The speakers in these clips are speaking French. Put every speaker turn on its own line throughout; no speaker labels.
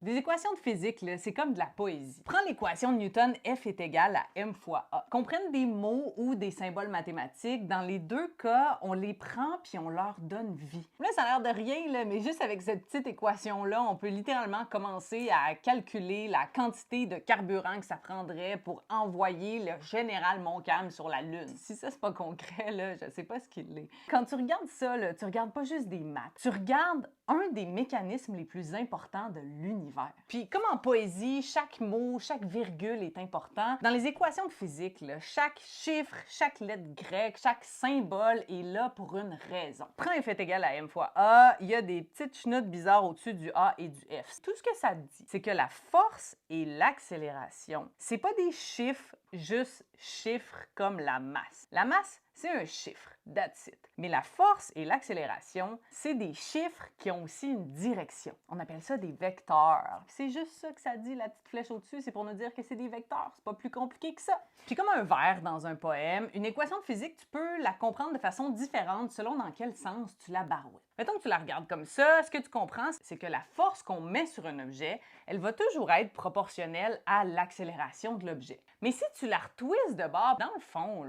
Des équations de physique, là, c'est comme de la poésie. Prends l'équation de Newton, F est égal à m fois A. Qu'on prenne des mots ou des symboles mathématiques, dans les deux cas, on les prend puis on leur donne vie. Là, ça a l'air de rien, là, mais juste avec cette petite équation-là, on peut littéralement commencer à calculer la quantité de carburant que ça prendrait pour envoyer le général Montcalm sur la Lune. Si ça, c'est pas concret, là, je sais pas ce qu'il est. Quand tu regardes ça, là, tu regardes pas juste des maths, tu regardes un des mécanismes les plus importants de l'univers. Puis comme en poésie, chaque mot, chaque virgule est important. Dans les équations de physique, là, chaque chiffre, chaque lettre grecque, chaque symbole est là pour une raison. Prends F est égal à m fois A, il y a des petites chenoutes bizarres au-dessus du A et du F. Tout ce que ça dit, c'est que la force et l'accélération, c'est pas des chiffres, juste chiffres comme la masse. La masse, c'est un chiffre, that's it. Mais la force et l'accélération, c'est des chiffres qui ont aussi une direction. On appelle ça des vecteurs. C'est juste ça que ça dit, la petite flèche au-dessus, c'est pour nous dire que c'est des vecteurs. C'est pas plus compliqué que ça. Puis comme un vers dans un poème, une équation de physique, tu peux la comprendre de façon différente selon dans quel sens tu la barouettes. Mettons que tu la regardes comme ça, ce que tu comprends, c'est que la force qu'on met sur un objet, elle va toujours être proportionnelle à l'accélération de l'objet. Mais si tu la retwistes de bord, dans le fond,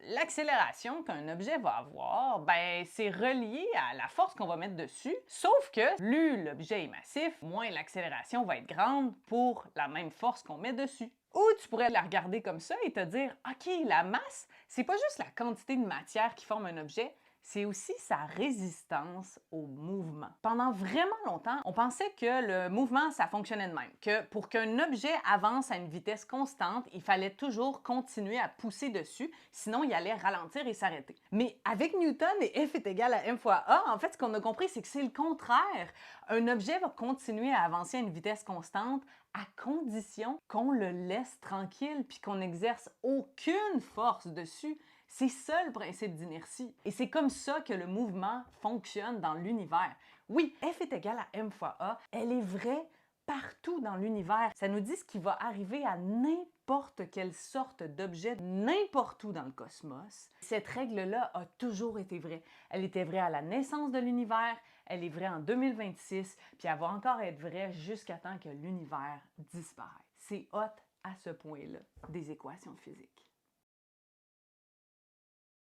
l'accélération qu'un objet va avoir, ben c'est relié à la force qu'on va mettre dessus, sauf que plus l'objet est massif, moins l'accélération va être grande pour la même force qu'on met dessus. Ou tu pourrais la regarder comme ça et te dire, OK, la masse, c'est pas juste la quantité de matière qui forme un objet, c'est aussi sa résistance au mouvement. Pendant vraiment longtemps, on pensait que le mouvement, ça fonctionnait de même, que pour qu'un objet avance à une vitesse constante, il fallait toujours continuer à pousser dessus, sinon il allait ralentir et s'arrêter. Mais avec Newton et F est égal à m fois A, en fait, ce qu'on a compris, c'est que c'est le contraire. Un objet va continuer à avancer à une vitesse constante à condition qu'on le laisse tranquille puis qu'on n'exerce aucune force dessus. C'est ça le principe d'inertie. Et c'est comme ça que le mouvement fonctionne dans l'univers. Oui, F est égal à m fois A, elle est vraie partout dans l'univers. Ça nous dit ce qui va arriver à n'importe quelle sorte d'objet, n'importe où dans le cosmos. Cette règle-là a toujours été vraie. Elle était vraie à la naissance de l'univers, elle est vraie en 2026, puis elle va encore être vraie jusqu'à temps que l'univers disparaisse. C'est hot à ce point-là des équations de physique.